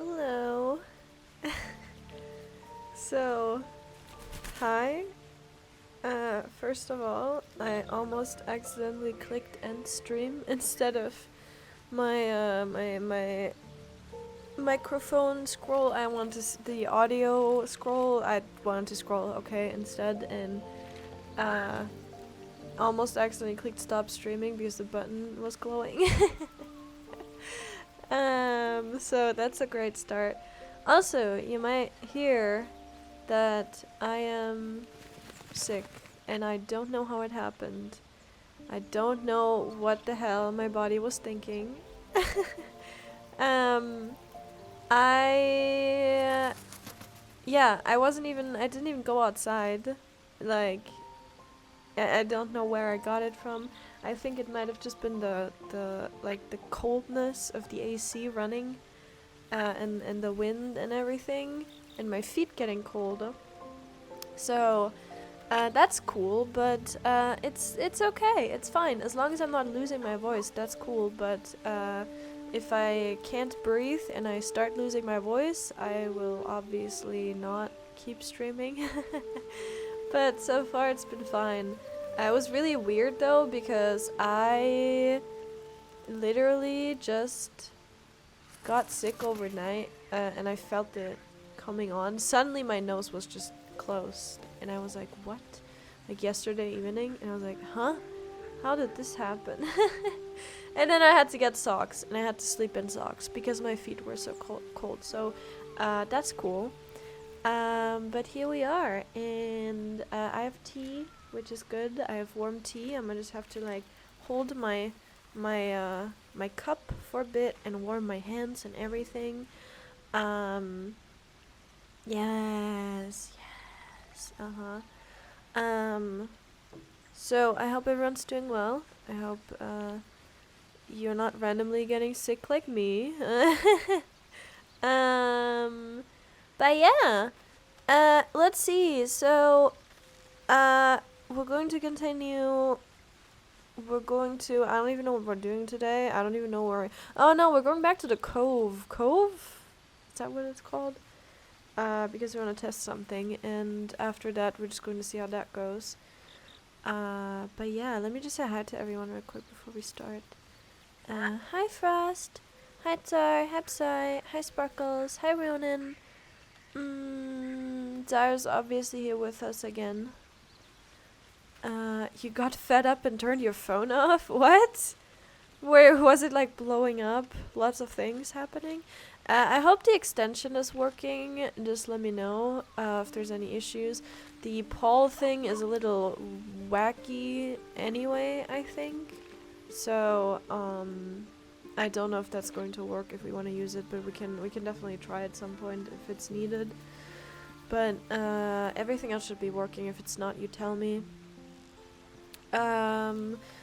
Hello. So, hi. First of all, I almost accidentally clicked end stream instead of my microphone scroll. I want to the audio scroll. I wanted to scroll instead, and almost accidentally clicked stop streaming because the button was glowing. So that's a great start. Also, you might hear that I am sick and I don't know how it happened. I don't know what the hell my body was thinking. um, I yeah, I didn't even go outside. Like, I don't know where I got it from. I think it might have just been the coldness of the AC running, and the wind and everything, and my feet getting colder. So that's cool, but it's okay. It's fine as long as I'm not losing my voice. That's cool. But if I can't breathe and I start losing my voice, I will obviously not keep streaming. But so far it's been fine. It was really weird though because I literally just got sick overnight, and I felt it coming on. Suddenly my nose was just closed and I was like, what? Like yesterday evening, and I was like, huh? How did this happen? And then I had to get socks and I had to sleep in socks because my feet were so cold. So that's cool. But here we are, and I have tea, which is good. I have warm tea. I'm gonna just have to like hold my cup for a bit and warm my hands and everything. Yes, yes, so I hope everyone's doing well. I hope you're not randomly getting sick like me. But yeah, let's see. So, we're going to continue. We're going to. I don't even know what we're doing today. I don't even know where. Oh no, we're going back to the cove. Cove? Is that what it's called? Because we want to test something, and after that, we're just going to see how that goes. But yeah, let me just say hi to everyone real quick before we start. Hi Frost. Hi Tsar. Hi Psy. Hi Sparkles. Hi Ronan. Tsar's obviously here with us again. You got fed up and turned your phone off? What? Where was it like blowing up? Lots of things happening? I hope the extension is working. Just let me know if there's any issues. The Paul thing is a little wacky anyway, I think. So, I don't know if that's going to work if we want to use it, but we can definitely try at some point if it's needed. But everything else should be working. If it's not, you tell me.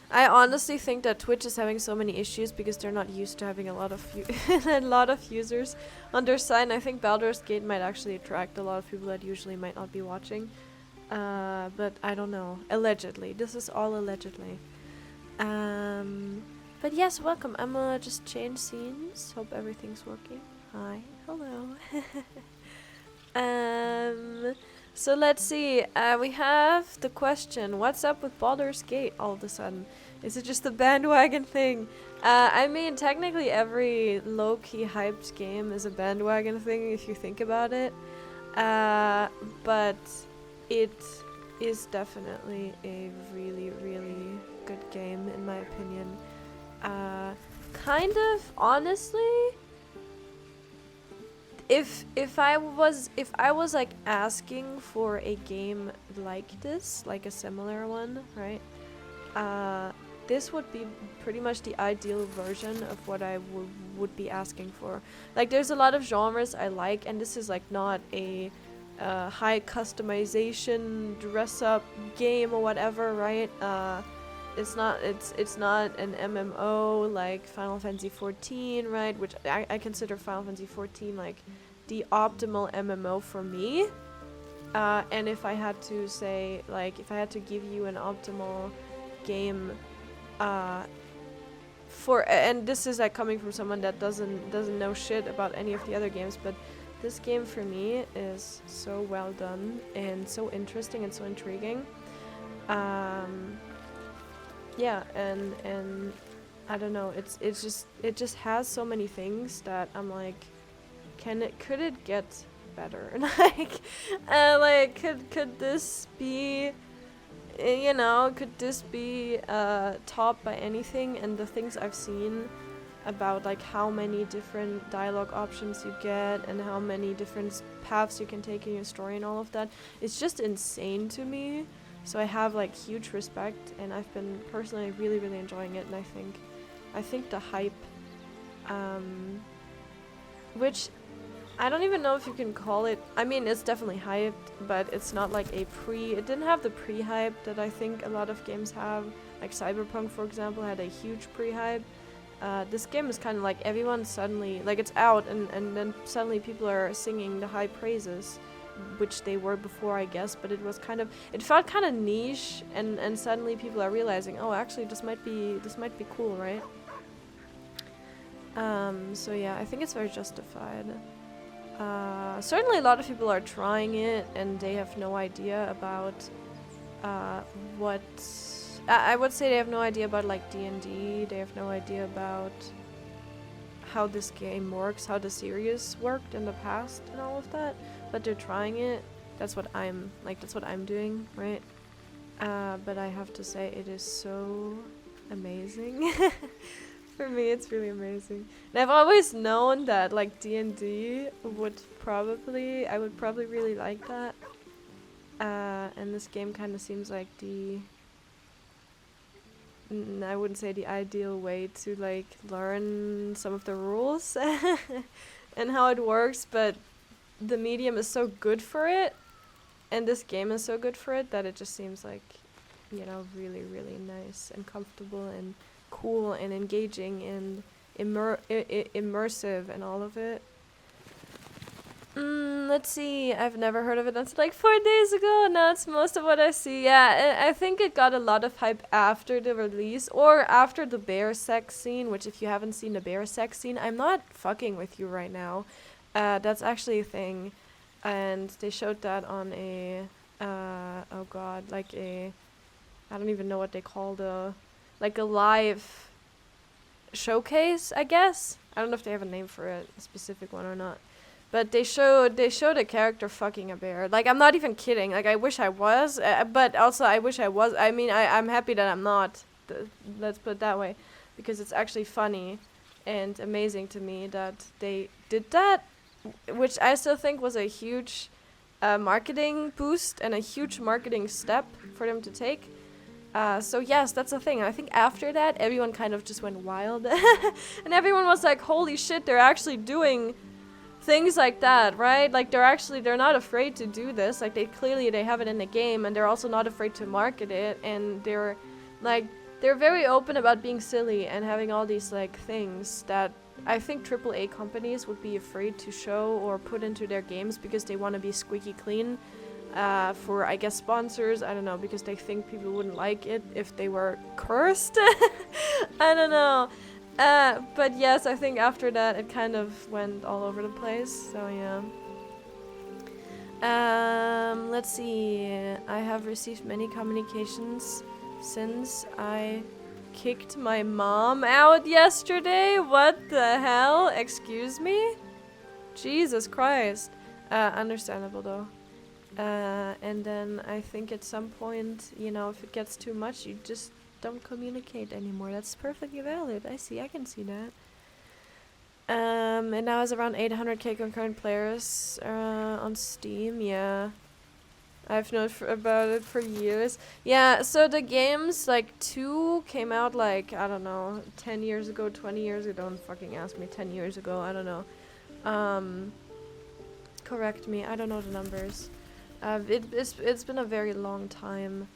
I honestly think that Twitch is having so many issues because they're not used to having a lot of a lot of users on their side. And I think Baldur's Gate might actually attract a lot of people that usually might not be watching. But I don't know. Allegedly. This is all allegedly. But yes, welcome. I'm gonna just change scenes. Hope everything's working. Hi. Hello. So let's see. We have the question: what's up with Baldur's Gate all of a sudden? Is it just a bandwagon thing? I mean, technically every low-key hyped game is a bandwagon thing if you think about it. But it is definitely a really, really good game in my opinion. Kind of honestly, if I was like asking for a game like this, like a similar one, right? This would be pretty much the ideal version of what I would be asking for. Like, there's a lot of genres I like, and this is like not a high customization dress up game or whatever, right? It's not an MMO like Final Fantasy 14, right? Which I consider Final Fantasy 14 like the optimal MMO for me. And if I had to say, like, if I had to give you an optimal game and this is like coming from someone that doesn't know shit about any of the other games, but this game for me is so well done and so interesting and so intriguing. Yeah, and I don't know, it just has so many things that I'm like, could it get better? like could this be, you know, could this be topped by anything? And the things I've seen about like how many different dialogue options you get and how many different paths you can take in your story and all of that, it's just insane to me. So I have like huge respect, and I've been personally really enjoying it, and I think the hype, which I don't even know if you can call it, I mean it's definitely hyped, but it's not like it didn't have the pre-hype that I think a lot of games have, like Cyberpunk for example had a huge pre-hype. This game is kind of like everyone suddenly, like it's out and then suddenly people are singing the high praises, which they were before I guess, but it felt kind of niche, and suddenly people are realizing, oh actually this might be cool, right? So yeah, I think it's very justified. Certainly a lot of people are trying it and they have no idea about what I would say they have no idea about like D&D, they have no idea about how this game works, how the series worked in the past and all of that, but they're trying it. That's what I'm doing, right? But I have to say it is so amazing. For me it's really amazing. And I've always known that like D&D I would probably really like that. And this game kind of seems like I wouldn't say the ideal way to like learn some of the rules and how it works, but the medium is so good for it, and this game is so good for it that it just seems like, you know, really nice and comfortable and cool and engaging and immersive and all of it. Let's see, I've never heard of it until like 4 days ago. Now it's most of what I see. Yeah, I think it got a lot of hype after the release, or after the bear sex scene, which if you haven't seen the bear sex scene, I'm not fucking with you right now. That's actually a thing. And they showed that on a, oh god, like a, I don't even know what they call like a live showcase, I guess. I don't know if they have a name for it, a specific one or not. But they showed a character fucking a bear. Like, I'm not even kidding. Like, I wish I was, but also I wish I was. I mean, I'm happy that I'm not. Let's put it that way, because it's actually funny and amazing to me that they did that, which I still think was a huge marketing boost and a huge marketing step for them to take. So yes, that's the thing. I think after that, everyone kind of just went wild, and everyone was like, "Holy shit! They're actually doing things like that, right? Like they're not afraid to do this. Like they have it in the game, and they're also not afraid to market it, and they're very open about being silly and having all these like things that I think AAA companies would be afraid to show or put into their games because they want to be squeaky clean for, I guess, sponsors. I don't know, because they think people wouldn't like it if they were cursed. I don't know. But yes, I think after that it kind of went all over the place, so yeah. Let's see. I have received many communications since I kicked my mom out yesterday. What the hell? Excuse me? Jesus Christ. Understandable though. And then I think at some point, you know, if it gets too much, you just don't communicate anymore. That's perfectly valid. I can see that. And now it's around 800k concurrent players on Steam. Yeah, I've known about it for years. Yeah, so the games, like 2 came out like, I don't know, 10 years ago, 20 years ago. Don't fucking ask me. 10 years ago, I don't know. Correct me, I don't know the numbers. It's been a very long time.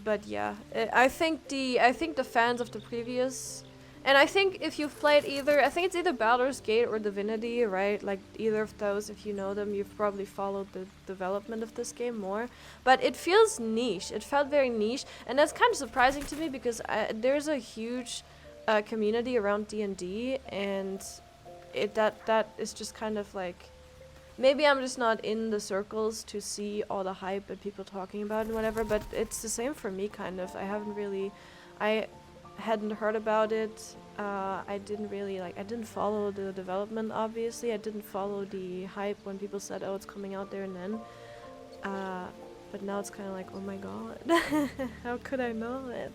But yeah, I think the fans of the previous, And I think if you've played I think it's either Baldur's Gate or Divinity, right? Like either of those, if you know them, you've probably followed the development of this game more. But it feels niche. It felt very niche, and that's kind of surprising to me because there's a huge community around D&D, and that is just kind of like, maybe I'm just not in the circles to see all the hype and people talking about it and whatever. But it's the same for me, kind of. I hadn't heard about it. I didn't follow the development, obviously. I didn't follow the hype when people said, oh, it's coming out there and then. But now it's kind of like, oh my god, how could I know it?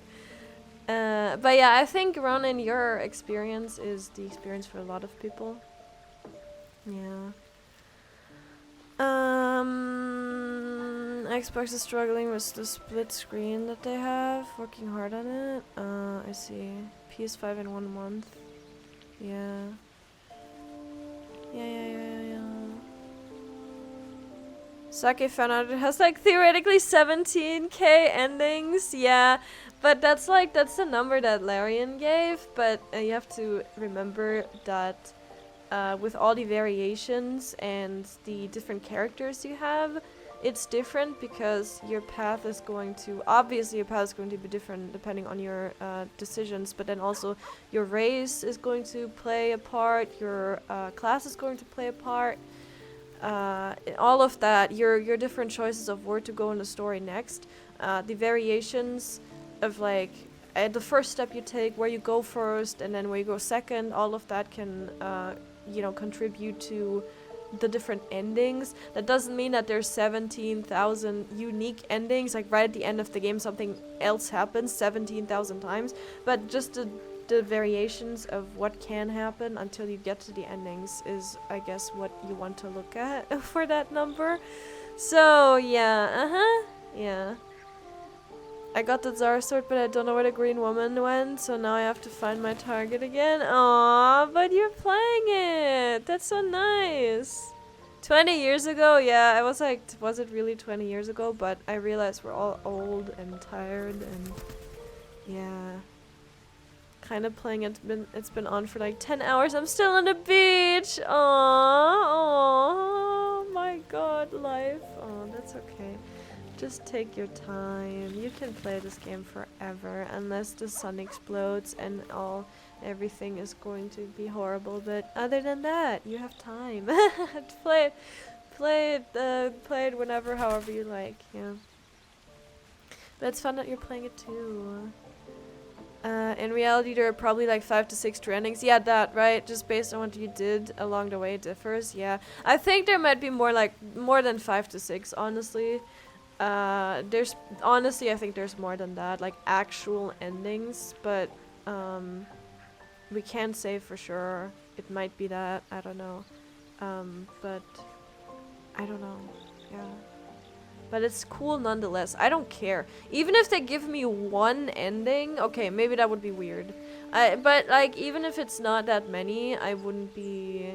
But yeah, I think, Ronan, your experience is the experience for a lot of people. Yeah. Xbox is struggling with the split screen that they have, working hard on it. I see. PS5 in 1 month. Yeah. Yeah. Sake found out it has like theoretically 17k endings. Yeah, but that's the number that Larian gave. But you have to remember that with all the variations and the different characters you have, it's different because your path is going to be different depending on your decisions, but then also your race is going to play a part, your class is going to play a part, all of that, your different choices of where to go in the story next, the variations of like the first step you take, where you go first and then where you go second, all of that can contribute to the different endings. That doesn't mean that there's 17,000 unique endings, like right at the end of the game something else happens 17,000 times, but just the variations of what can happen until you get to the endings is, I guess, what you want to look at for that number. So yeah, yeah. I got the Zara sword, but I don't know where the green woman went, so now I have to find my target again. Aww, but you're playing it! That's so nice! 20 years ago, yeah, I was like, was it really 20 years ago? But I realized we're all old and tired and yeah. Kind of playing it, it's been on for like 10 hours. I'm still on the beach! Aww, oh my god, life. Oh, that's okay. Just take your time. You can play this game forever unless the sun explodes and everything is going to be horrible. But other than that, you have time. Play it whenever, however you like. Yeah. But it's fun that you're playing it too. In reality, there are probably like 5 to 6 true endings. Yeah, that, right? Just based on what you did along the way, it differs. Yeah, I think there might be more than 5 to 6. Honestly. I think there's more than that, like actual endings, but we can't say for sure. It might be that, I don't know, but I don't know. Yeah, but it's cool nonetheless. I don't care, even if they give me one ending. Okay, maybe that would be weird, but like even if it's not that many, I wouldn't be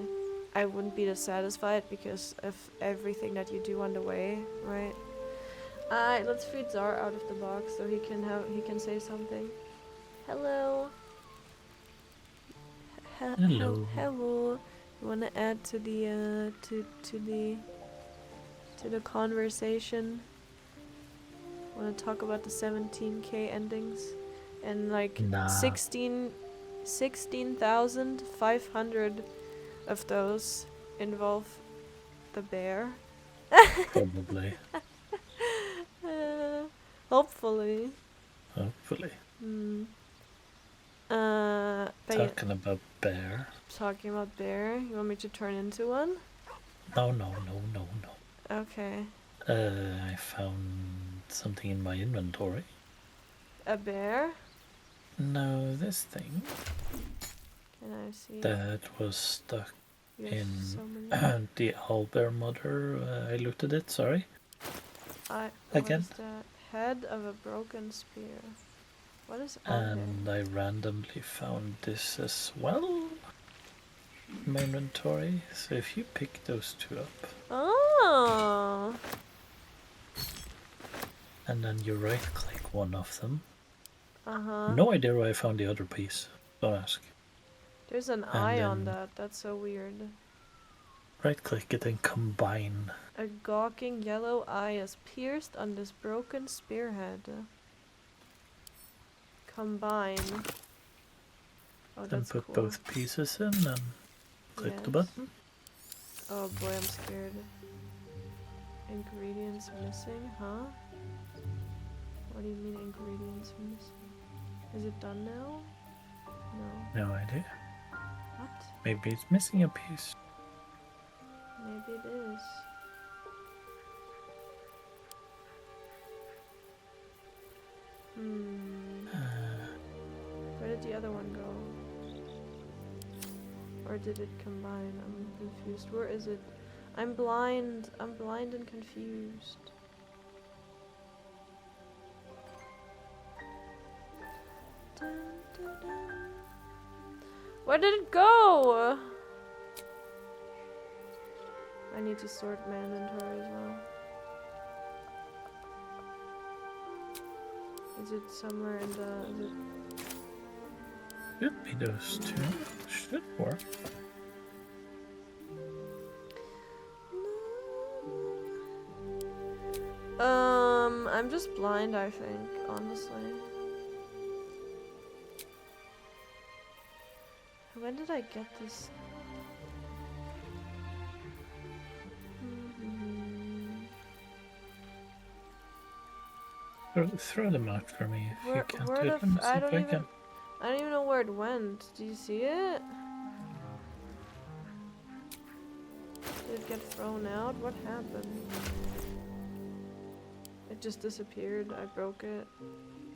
dissatisfied because of everything that you do on the way, right? Let's feed Zar out of the box so he can say something. Hello. Hello. Hello. You wanna add to the conversation? Wanna talk about the 17k endings and like Nah. 16,500 of those involve the bear? Probably. Hopefully. Hopefully. Talking about bear. Talking about bear. You want me to turn into one? No. Okay. I found something in my inventory. A bear? No, this thing. Can I see? That was stuck in so many. the owlbear mother. I looted it, sorry. What is that? Head of a broken spear. What is And I randomly found this as well in my inventory. So if you pick those two up. Oh. And then you right click one of them. Uh-huh. No idea where I found the other piece. Don't ask. There's an And eye on then- that. That's so weird. Right-click it and combine. A gawking yellow eye is pierced on this broken spearhead. Combine. Oh, Then that's put cool. both pieces in and click the Yes. button. Oh boy, I'm scared. Ingredients missing, huh? What do you mean ingredients missing? Is it done now? No. No idea. What? Maybe it's missing a piece. Maybe it is. Where did the other one go? Or did it combine? I'm confused. Where is it? I'm blind. I'm blind and confused. Dun, dun, dun. Where did it go? I need to sort my inventory as well. Is it somewhere in the... Is it... Should be those two. Should work. I'm just blind, I think, honestly. When did I get this? Throw them out for me if Where- you can't where do the it. Let me f- see I if don't I even- can. I don't even know where it went. Do you see it? Did it get thrown out? What happened? It just disappeared. I broke it.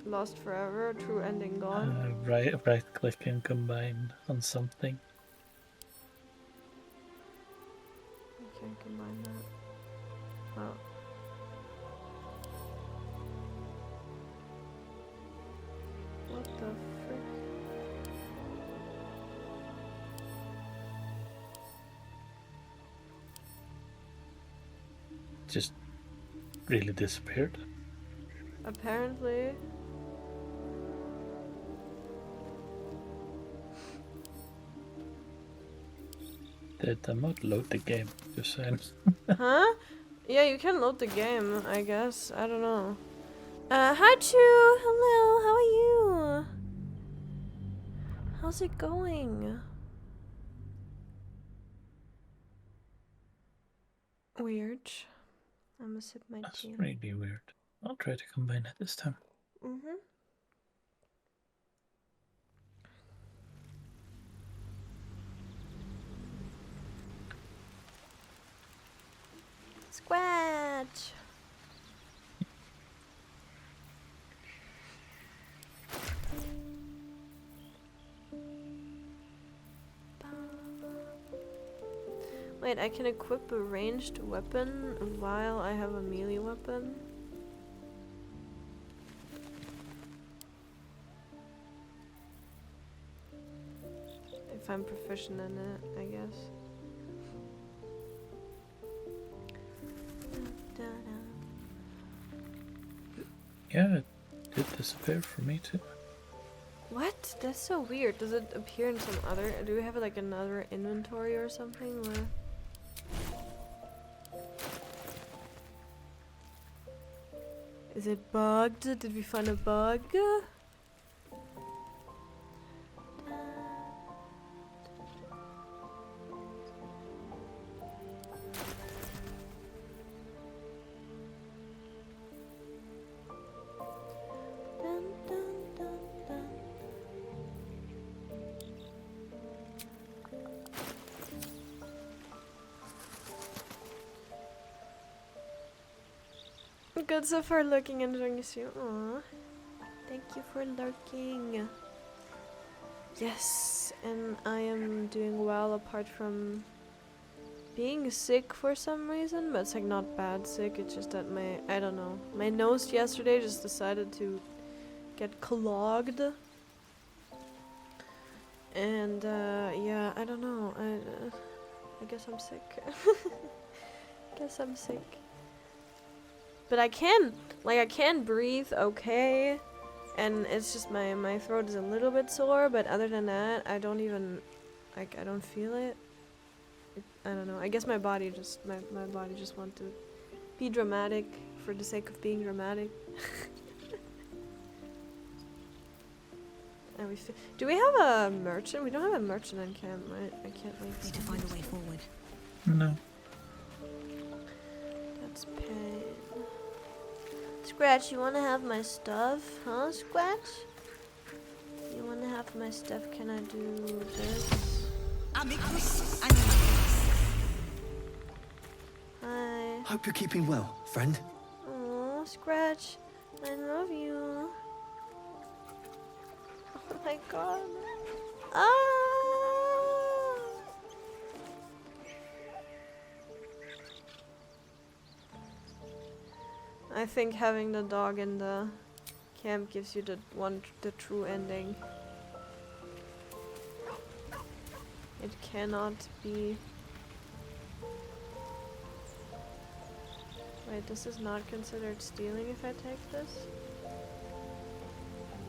Lost forever. True ending gone. Right click and combine on something. I can't combine that. Oh. What the frick? Just really disappeared. Apparently. Did I not load the game? Just saying. Huh? Yeah, you can load the game, I guess. I don't know. Hi Chu! Hello, how are you? How's it going? Weird. I'm gonna sip my That's tea. really weird. I'll try to combine it this time. Mm-hmm. Squatch! Wait, I can equip a ranged weapon while I have a melee weapon? If I'm proficient in it, I guess. Yeah, it did disappear for me too. What? That's so weird. Does it appear in some other... Do we have like another inventory or something where... Is it bugged? Did we find a bug? Dun, dun, dun, dun. Good so far lurking and enjoying you. Aww. Thank you for lurking. Yes, and I am doing well apart from being sick for some reason, but it's like not bad sick, it's just that I don't know, my nose yesterday just decided to get clogged. And yeah, I don't know, I guess I'm sick. Guess I'm sick. But I can breathe okay, and it's just my throat is a little bit sore, but other than that, I don't even, like, I don't feel it. I don't know. I guess my body just wants to be dramatic for the sake of being dramatic. And do we have a merchant? We don't have a merchant on camp, right? I can't wait. Need to find a way forward. No. That's pain. Scratch, you wanna have my stuff? Huh, Scratch? You wanna have my stuff? Can I do this? Amicus. Hi. Hope you're keeping well, friend. Oh, Scratch, I love you. Oh my god. Ah! I think having the dog in the camp gives you the true ending. It cannot be. Wait, this is not considered stealing if I take this?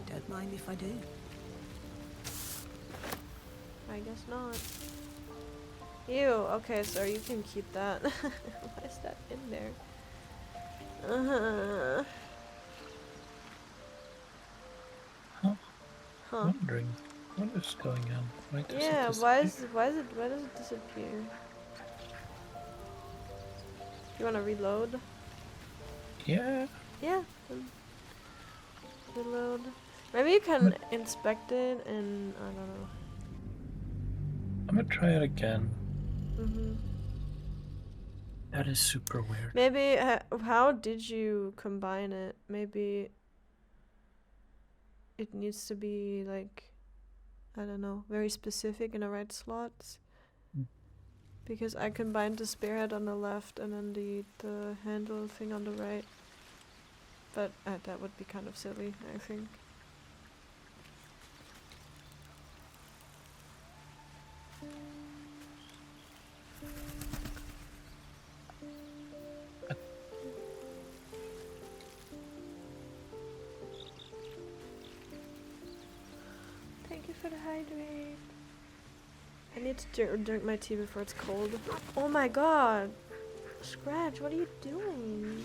Don't mind if I do. I guess not. Ew, okay, so you can keep that. Why is that in there? Huh? Huh. Wondering what is going on. Why does Yeah, it why disappear? does it disappear? You wanna reload? Yeah. Yeah. Reload. Maybe you can inspect it and I don't know. I'm gonna try it again. Mm-hmm. That is super weird. Maybe how did you combine it? Maybe it needs to be like, I don't know, very specific in the right slots. Because I combined the spearhead on the left and then the handle thing on the right. But that would be kind of silly, I think. Thank you for the hydrate. I need to drink my tea before it's cold. Oh my god! Scratch, what are you doing?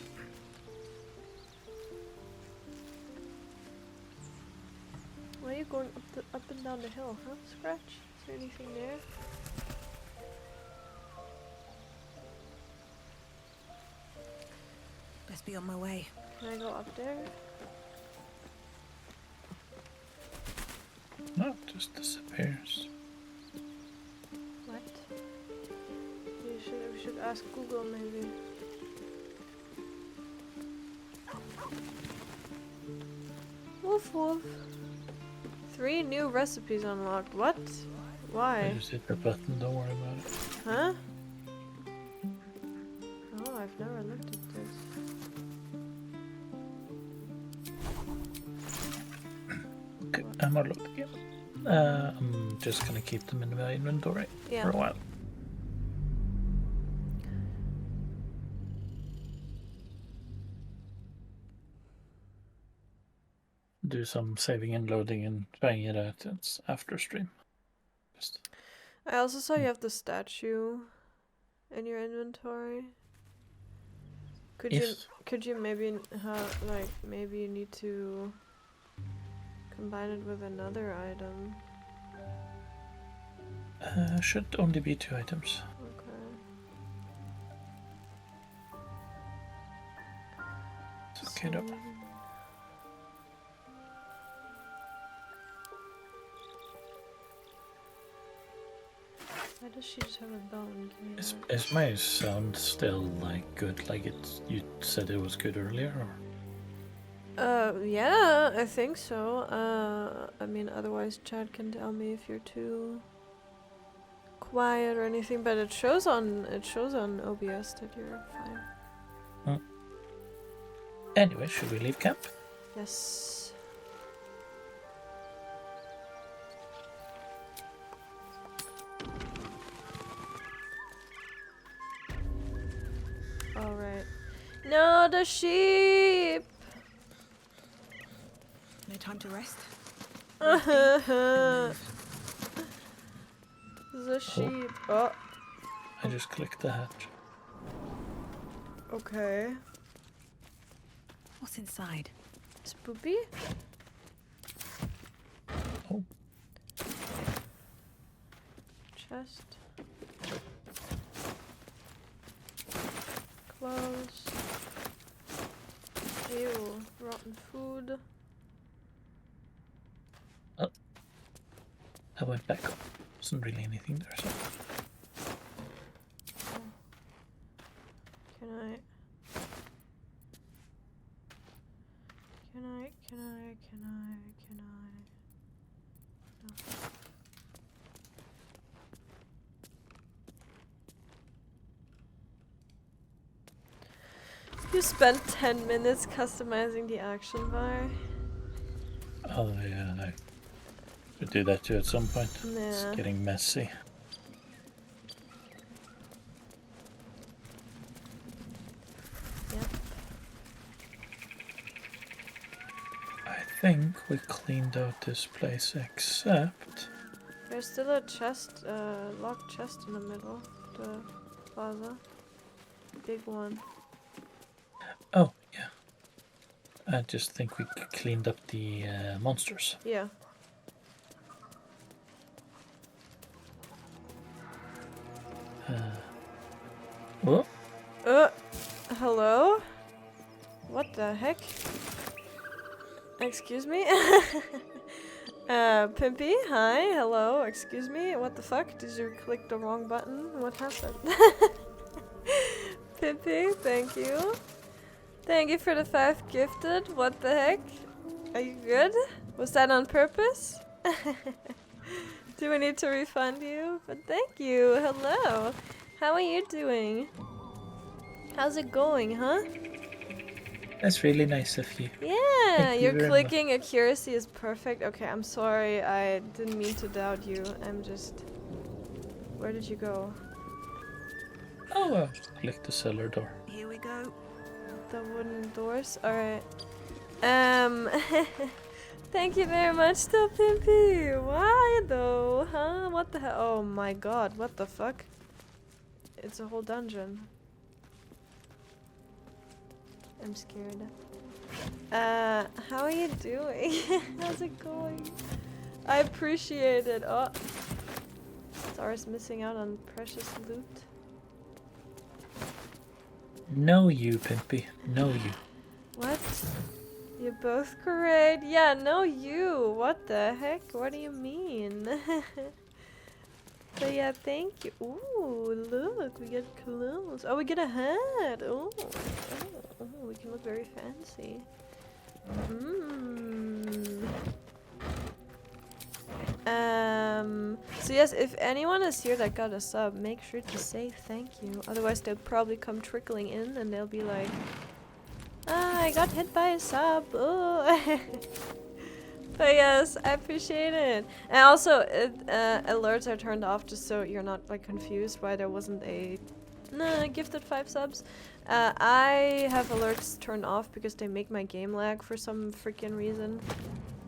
Why are you going up and down the hill, huh, Scratch? Is there anything there? Best be on my way. Can I go up there? No, it just disappears. What? We should ask Google maybe. Woof woof. 3 new recipes unlocked. What? Why? I just hit the button, don't worry about it. Huh? Oh, I've never looked at this. Okay, I'm gonna look again. I'm just gonna keep them in my inventory for a while. Do some saving and loading and trying it out after stream. I also saw you have the statue in your inventory. Could you maybe maybe you need to combine it with another item? Should only be 2 items. Okay. It's okay though. Why does she just have a bone? Is my sound still like good? Like you said it was good earlier, or? Yeah, I think so. I mean, otherwise Chad can tell me if you're too quiet or anything, but it shows on OBS that you're fine. Anyway, should we leave camp? Yes. Alright. No, the sheep! No time to rest. Breathe deep and move. The sheep. Oh, I just clicked the hatch. okay. What's inside? Spoopy? Oh. Chest. Clothes. Ew, rotten food. I went back up. Wasn't really anything there, so. Can I? No. You spent 10 minutes customizing the action bar. Oh yeah, I should do that too at some point. It's Yeah. getting messy. Yep. I think we cleaned out this place except... There's still a chest, locked chest in the middle of the plaza. Big one. Oh, yeah. I just think we cleaned up the monsters. Yeah. Oh, Hello? What the heck? Excuse me? Pimpy, hi, hello, excuse me, what the fuck? Did you click the wrong button? What happened? Pimpy, thank you. Thank you for the 5 gifted, what the heck? Are you good? Was that on purpose? Do we need to refund you? But thank you, hello. How are you doing? How's it going, huh? that's really nice of you. Yeah, Thank you your very clicking accuracy is perfect. Okay, I'm sorry, I didn't mean to doubt you. I'm just... Where did you go? Oh, well, click the cellar door. Here we go. The wooden doors? Alright. Thank you very much, though, Pimpy. Why, though? Huh? What the hell? Oh my god, what the fuck? It's a whole dungeon. I'm scared. How are you doing? How's it going? I appreciate it. Oh, Star's missing out on precious loot. No you, Pimpy. No you. What? You're both great. Yeah, no you. What the heck? What do you mean? But yeah, thank you. Ooh, look, we get clothes. Oh, we get a hat. Ooh. Oh, we can look very fancy. So yes, if anyone is here that got a sub, make sure to say thank you. Otherwise they'll probably come trickling in and they'll be like, ah, I got hit by a sub. Oh. But yes, I appreciate it. And also, alerts are turned off just so you're not like confused why there wasn't a gifted 5 subs. I have alerts turned off because they make my game lag for some freaking reason.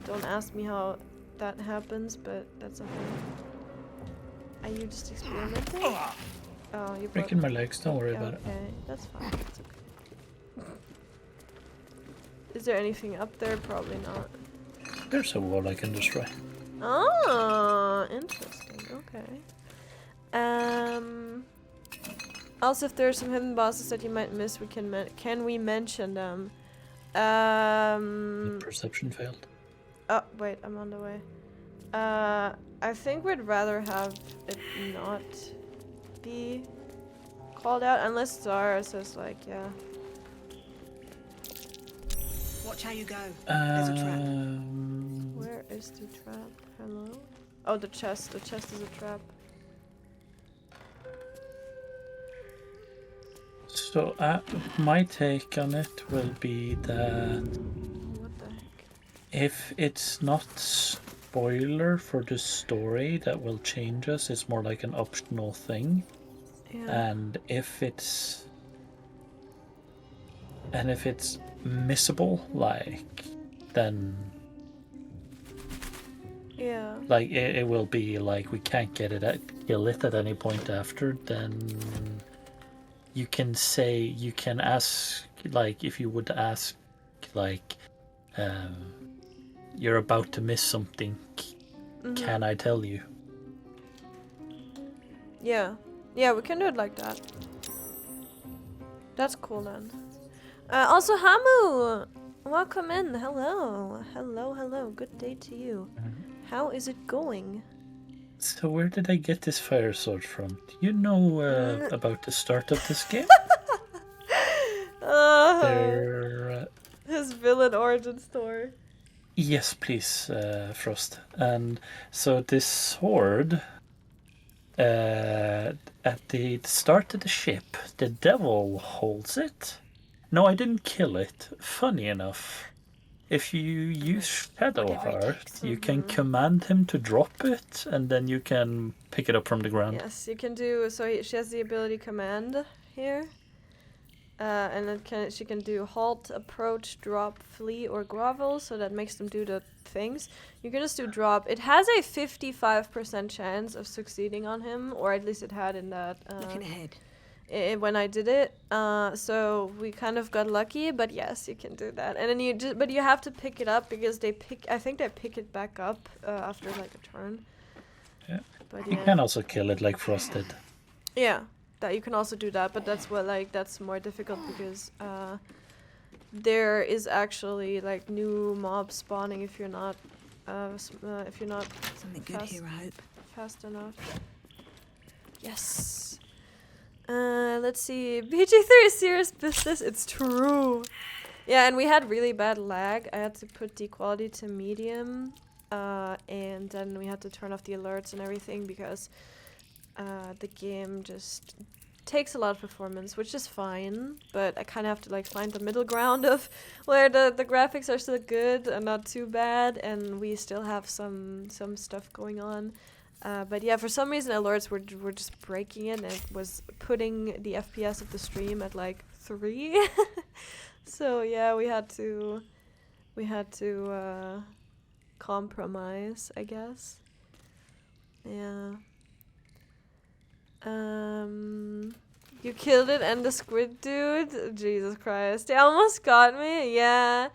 Don't ask me how that happens, but that's a thing. Are you just experimenting? Oh, you Breaking my legs, don't worry about it. Okay, that's fine. That's okay. Is there anything up there? Probably not. There's a wall I can destroy. Oh, interesting. Okay. Also, if there are some hidden bosses that you might miss, we can we mention them? The perception failed. Oh, wait, I'm on the way. I think we'd rather have it not be called out, unless Zara says, like, yeah. Watch how you go. There's a trap. Where is the trap? Hello? Oh, the chest. The chest is a trap. So, my take on it will be that What the heck? if it's not spoiler for the story that will change us, it's more like an optional thing. Yeah. And if it's missable, like, then Yeah. Like it will be like we can't kill it at any point after. Then you can ask, like, if you would ask, like, you're about to miss something. Can I tell you? Yeah. Yeah, we can do it like that. That's cool then. Also, Hamu! Welcome in. Hello. Hello, hello. Good day to you. How is it going? So where did I get this fire sword from? Do you know about the start of this game? His villain origin story. Yes, please, Frost. And so this sword, at the start of the ship, the devil holds it. No, I didn't kill it. Funny enough, if you use Shadowheart, you can command him to drop it, and then you can pick it up from the ground. Yes, you can do. So she has the ability command here. And then she can do halt, approach, drop, flee, or grovel, so that makes them do the things. You can just do drop. It has a 55% chance of succeeding on him, or at least it had in that. Looking ahead. When I did it, so we kind of got lucky, but yes, you can do that. And then but you have to pick it up because I think they pick it back up after like a turn. Yeah. But You can also kill it like Frost did. Yeah. That you can also do that, but that's more difficult because there is actually like new mobs spawning if you're not Something good here, I hope. fast enough. Yes. Let's see. BG3 is serious business. It's true. Yeah, and we had really bad lag. I had to put the quality to medium, and then we had to turn off the alerts and everything because the game just takes a lot of performance, which is fine, but I kind of have to like find the middle ground of where the graphics are still good and not too bad, and we still have some stuff going on. But yeah, for some reason alerts were just breaking it, and it was putting the FPS of the stream at like 3. So yeah, we had to compromise, I guess. Yeah. You killed it and the squid dude? Jesus Christ. They almost got me. Yeah.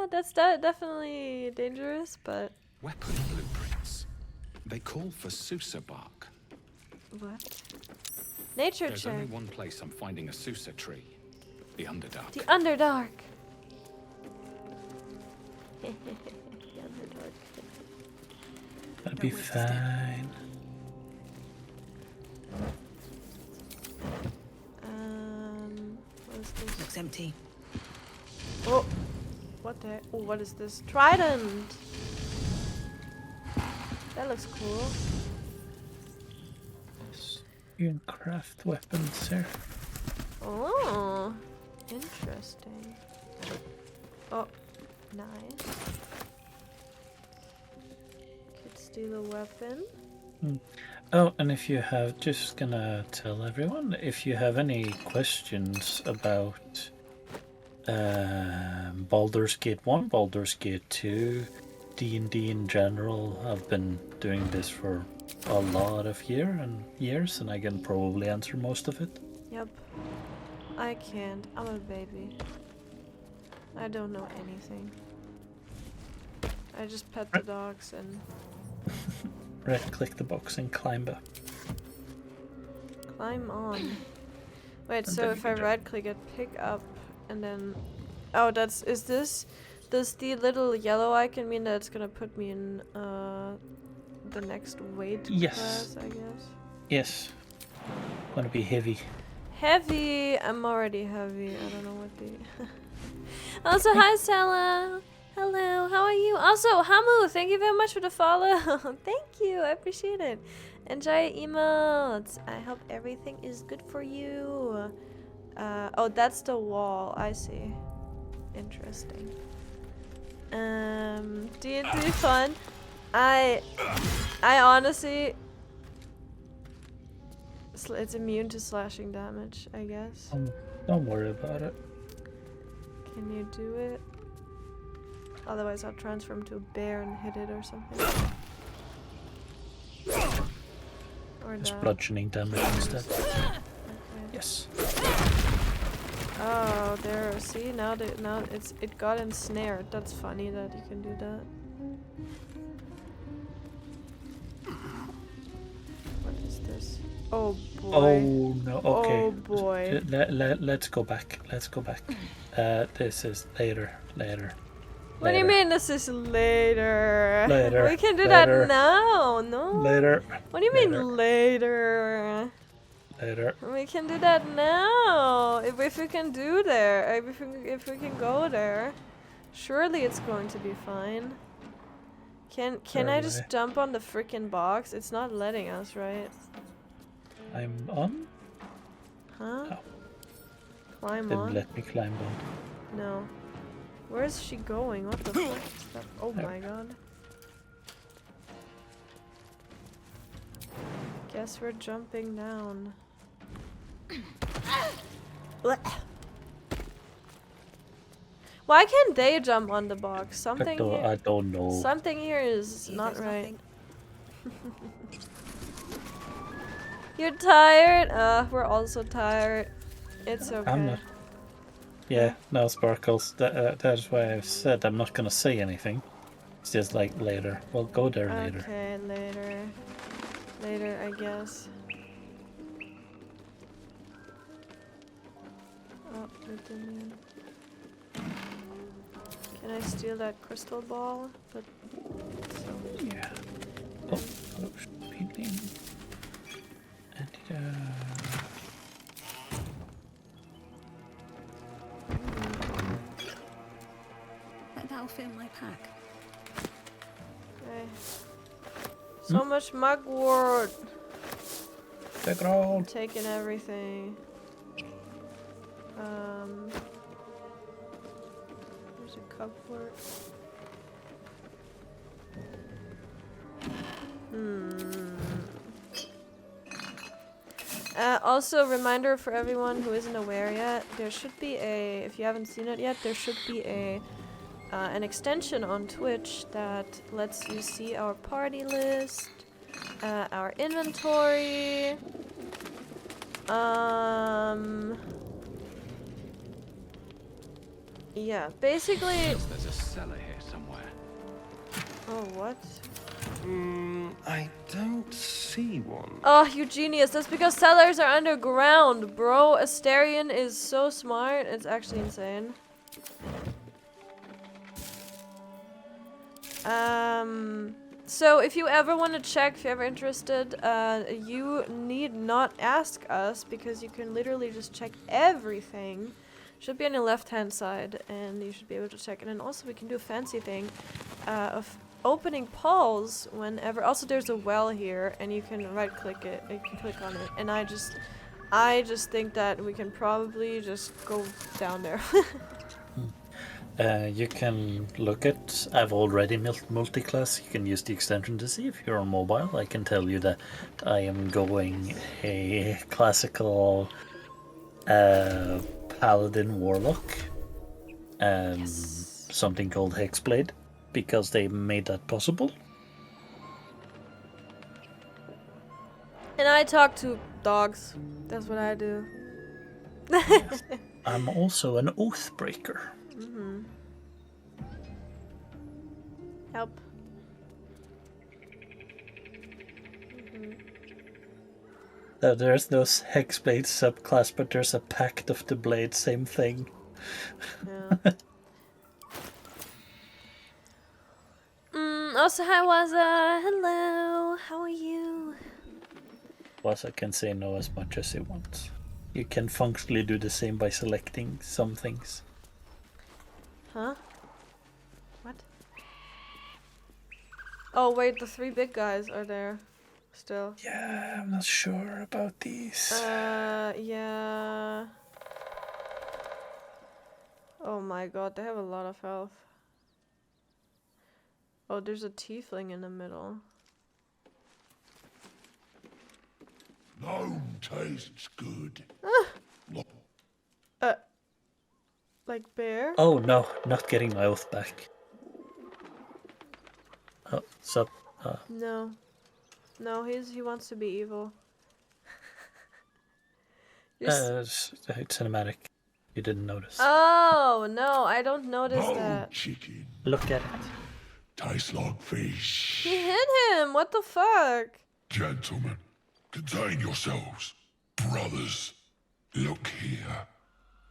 That's definitely dangerous, but... Weapon blueprints. They call for Susa bark. What? Nature There's check. only one place I'm finding a Susa tree. The Underdark. The Underdark. The Underdark. That'd be fine. What is this? Looks empty. Oh, what the? Oh, what is this? Trident. That looks cool. You can craft weapons here. Oh, interesting. Oh, nice. Could steal a weapon. Oh, and if you have, just gonna tell everyone, if you have any questions about Baldur's Gate 1, Baldur's Gate 2, D&D in general, I've been doing this for a lot of years, and I can probably answer most of it. Yep. I can't. I'm a baby. I don't know anything. I just pet the dogs and... Right-click the box and climb up. Climb on. Wait, And so then if you I can right-click it, pick up, and then... Oh, does the little yellow icon mean that it's gonna put me in, the next weight class, I guess? Yes. Gonna be heavy. Heavy! I'm already heavy. I don't know what the... Also, hi, Stella! Hello, how are you? Also, Hamu, thank you very much for the follow. Thank you, I appreciate it. Enjoy emotes. I hope everything is good for you. Oh, that's the wall. I see. Interesting. D&D fun. I honestly... It's immune to slashing damage, I guess. Don't worry about it. Can you do it? Otherwise I'll transform to a bear and hit it or something. Or Just that. bludgeoning damage instead. Okay. Yes. Oh, there. See, now it got ensnared. That's funny that you can do that. What is this? Oh boy. Oh no. Okay. Oh boy. Let's go back. Let's go back. This is later. What do you mean this is later? Later. We can do Later. that now. No. Later. What do you mean later? Later. We can do that now. If we can do there, if we can go there, surely it's going to be fine. Can I just Surely. jump on the freaking box? It's not letting us, right? I'm on. Huh? No. Climb Didn't on? let me climb on. No. Where is she going? What the fuck is that? Oh There. my god. Guess we're jumping down. Blech. Why can't they jump on the box? Something here. I don't know. Something here is See, not there's right. nothing. You're tired? We're also tired. It's okay. I'm not. Yeah, no sparkles. That's why I've said I'm not gonna say anything. It's just like later. We'll go there later. Okay, later. Later, I guess. Oh, it didn't. Can I steal that crystal ball? But Yeah. Oh, speeding. And That'll fit in my pack. okay. So much mugwort. the ground. Taking everything. There's a cupboard. Also, reminder for everyone who isn't aware yet, there should be a, if you haven't seen it yet, there should be a an extension on Twitch that lets you see our party list, our inventory, yeah, basically. There's a cellar here somewhere. Oh, what? I don't see one. Oh, you genius. That's because cellars are underground, bro. Asterion is so smart. It's actually insane. So if you ever want to check, if you're ever interested, you need not ask us because you can literally just check everything. Should be on your left-hand side, and you should be able to check it. And also, we can do a fancy thing of opening polls whenever. Also, there's a well here, and you can right-click it. You can click on it, and I just think that we can probably just go down there. You can look at. I've already multi-class. You can use the extension to see if you're on mobile. I can tell you that I am going a classical paladin warlock. Something called Hexblade, because they made that possible. And I talk to dogs. That's what I do. Yes. I'm also an Oathbreaker. Help. There's those Hexblade subclass, but there's a Pact of the Blade, same thing. Yeah. Also, hi Waza. Hello. How are you? Plus, I can say no as much as he wants. You can functionally do the same by selecting some things. Huh? What? Oh wait, the three big guys are there still. Yeah, I'm not sure about these. Yeah. Oh my god, they have a lot of health. Oh, there's a tiefling in the middle. No tastes good. Like bear? Oh no, not getting my oath back. Oh, sup? No. No, he wants to be evil. Cinematic. You didn't notice. Oh, no, I don't notice that. chicken. Look at it. Tastes like fish. He hit him! What the fuck? Gentlemen, contain yourselves. Brothers, look here.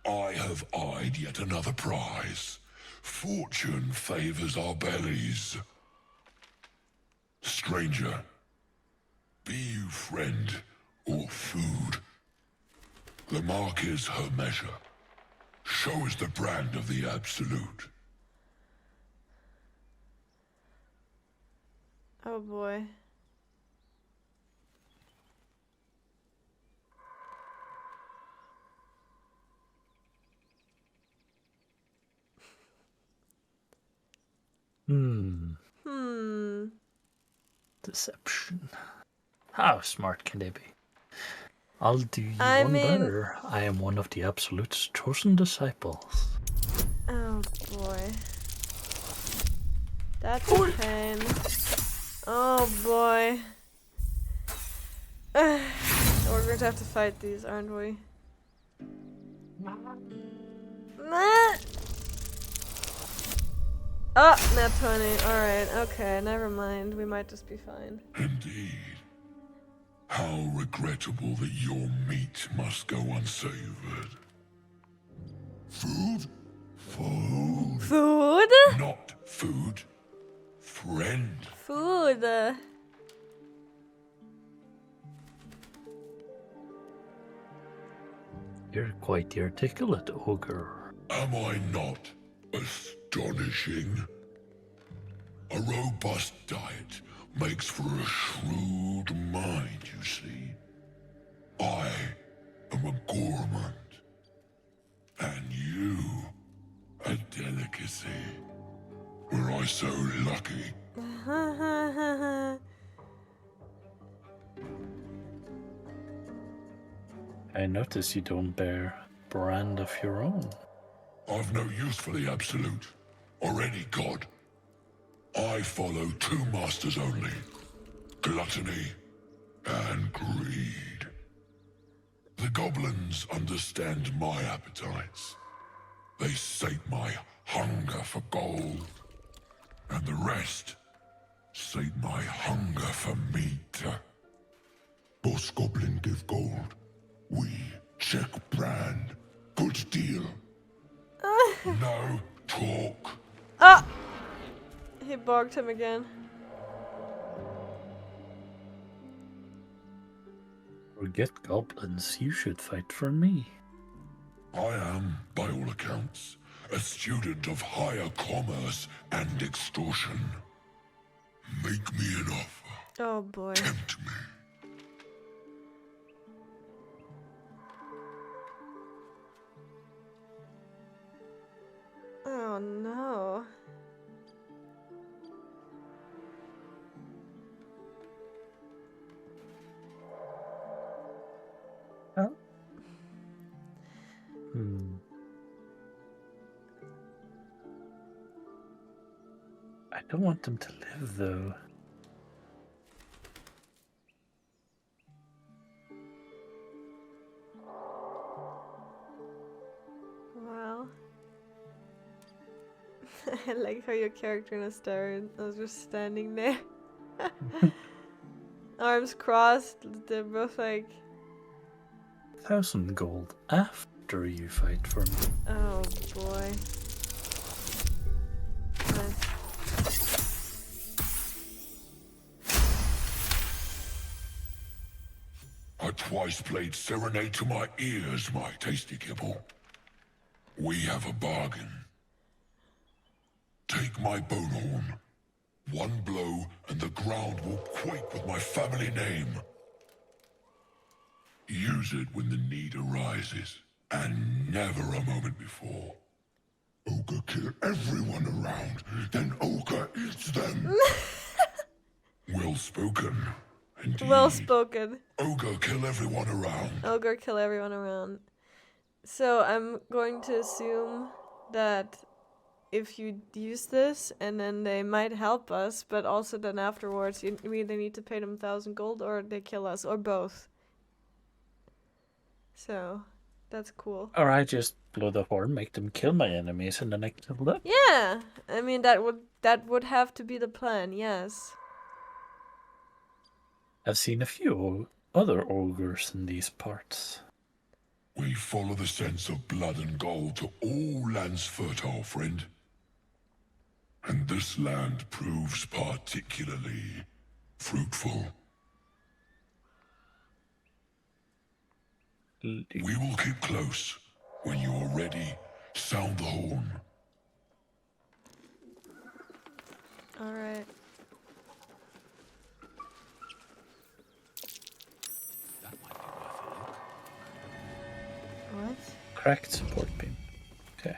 I have eyed yet another prize. Fortune favors our bellies. Stranger, be you friend or food. The mark is her measure. Show us the brand of the absolute. Oh boy. Deception. How smart can they be? I'll do you I one mean- better. I am one of the Absolute's chosen disciples. Oh boy. That's a pain. Oh boy. We're going to have to fight these, aren't we? Nah. Oh, nat 20. Alright, okay, never mind. We might just be fine. Indeed. How regrettable that your meat must go unsavored. Food? Food. Food? Not food. Friend. Food. You're quite the articulate ogre. Am I not astonishing? A robust diet makes for a shrewd mind, you see. I am a gourmand, and you a delicacy. Were I so lucky? I notice you don't bear brand of your own. I've no use for the absolute, or any god. I follow two masters only, gluttony and greed. The goblins understand my appetites. They sate my hunger for gold. And the rest sate my hunger for meat. Boss goblin give gold. We check brand. Good deal. No talk. Ah! He bogged him again. Forget goblins, you should fight for me. I am, by all accounts, a student of higher commerce and extortion. Make me an offer. Oh boy. Tempt me. Oh no. Huh? I don't want them to live, though. Well. I like how your character in a star was just standing there. Arms crossed, they're both like... 1,000 gold after you fight for me. Oh boy. Nice. I twice played serenade to my ears, my tasty kibble. We have a bargain. Take my bone horn. One blow and the ground will quake with my family name. Use it when the need arises, and never a moment before. Ogre kill everyone around, then Ogre eats them. Well spoken, indeed. Well spoken. Ogre kill everyone around. Ogre kill everyone around. So I'm going to assume that if you use this, and then they might help us, but also then afterwards we either need to pay them 1,000 gold or they kill us, or both. So, that's cool. Or I just blow the horn, make them kill my enemies, and then I kill them. Yeah, I mean that would have to be the plan. Yes. I've seen a few other ogres in these parts. We follow the sense of blood and gold to all lands fertile, friend. And this land proves particularly fruitful. We will keep close. When you are ready, sound the horn. All right. What? Cracked support beam. Okay.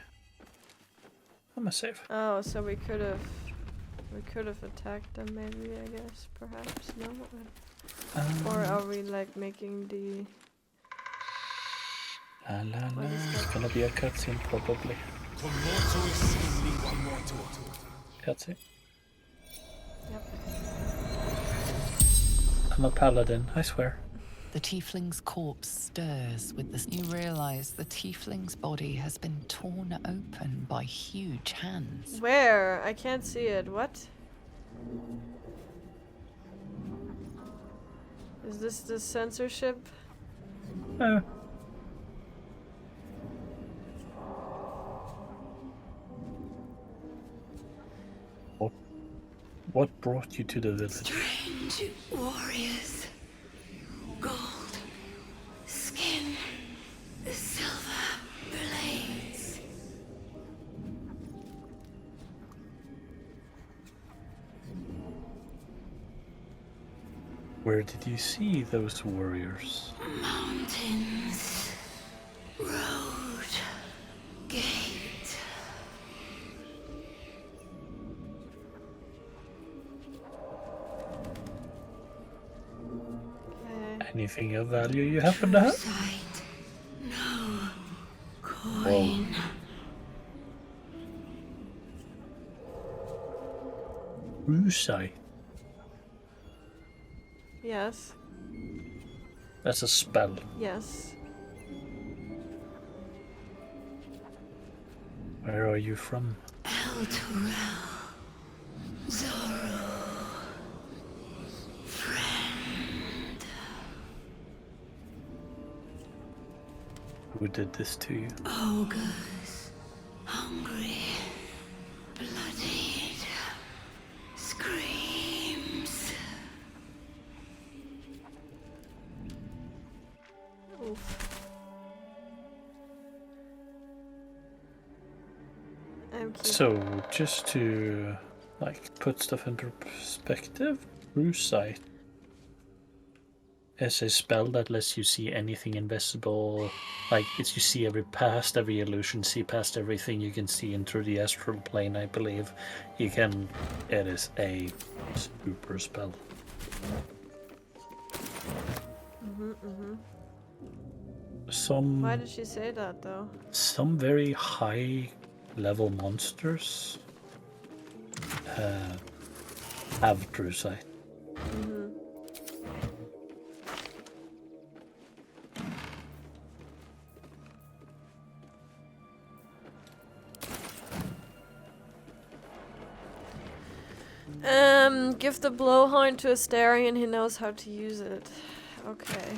I'm a save. Oh, so we could have attacked them, maybe, I guess, perhaps. No. Or are we like making the? La la What la. is that? It's gonna be a cutscene, probably. Cutscene. Yep. I'm a paladin, I swear. The tiefling's corpse stirs with this. You realize the tiefling's body has been torn open by huge hands. Where? I can't see it. What? Is this the censorship? What brought you to the village? Strange warriors. Gold. Skin. Silver blades. Where did you see those warriors? Mountains. Road. Gate. Okay. Anything of value you happen to have? Sight. No. Coin. Rusai. Yes. That's a spell. Yes. Where are you from? El Turel. Zorro. Friend. Who did this to you? Ogres. Hungry. Bloodied. Screams. Oof. I'm keeping. So, just to like put stuff into perspective, Rusai is a spell that lets you see anything invisible. Like it's you see every illusion, see past everything you can see into the astral plane. I believe you can. It is a super spell. Some Why did she say that though? some very high level monsters have true sight. Give the blowhorn to Astarion, he knows how to use it. Okay.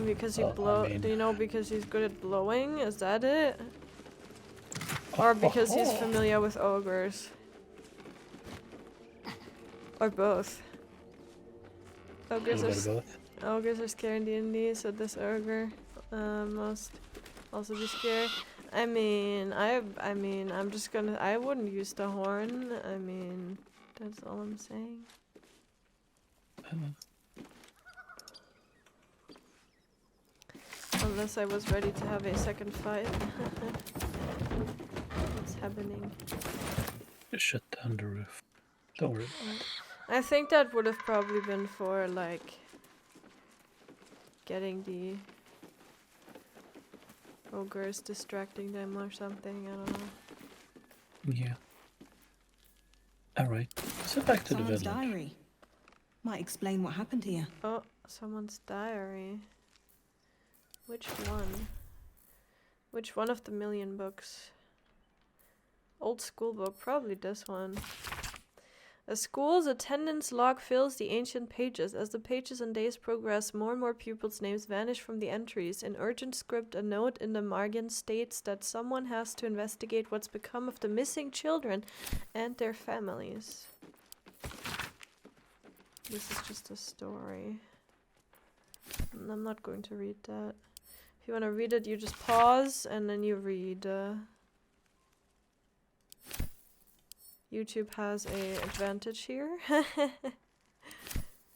Because he Well, I mean- do you know because he's good at blowing? Is that it? Or because he's familiar with ogres? Or both? A Ogres little bit are, of both. ogres are scary in D&D, so this ogre must also be scary. I mean, I'm just gonna. I wouldn't use the horn. I mean, that's all I'm saying. Unless I was ready to have a second fight. What's happening? Just shut down the roof. Don't worry. I think that would have probably been for like getting the ogres, distracting them or something. I don't know. Yeah. Alright, so back to the Someone's village. diary. Might explain what happened here. Oh, someone's diary. Which one? Which one of the million books? Old school book, probably this one. A school's attendance log fills the ancient pages. As the pages and days progress, more and more pupils' names vanish from the entries. In urgent script, a note in the margin states that someone has to investigate what's become of the missing children and their families. This is just a story. I'm not going to read that. If you want to read it, you just pause and then you read. YouTube has a advantage here.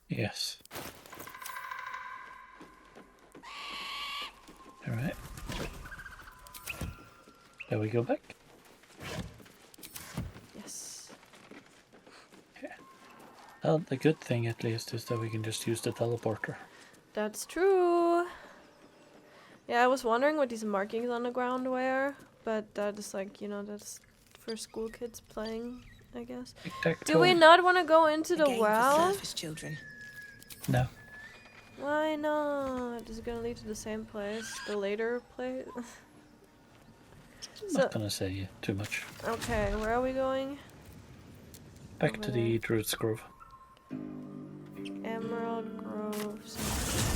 Yes. Alright. Shall we go back? Yes. Well, the good thing at least is that we can just use the teleporter. That's true. Yeah, I was wondering what these markings on the ground were, but that is like, you know, that's for school kids playing, I guess. Do we not want to go into the A game for well? surface children. No. Why not? Is it gonna lead to the same place? The later place? I'm So- not gonna say too much. Okay, where are we going? Back Over to there. the Druid's Grove. Emerald Grove.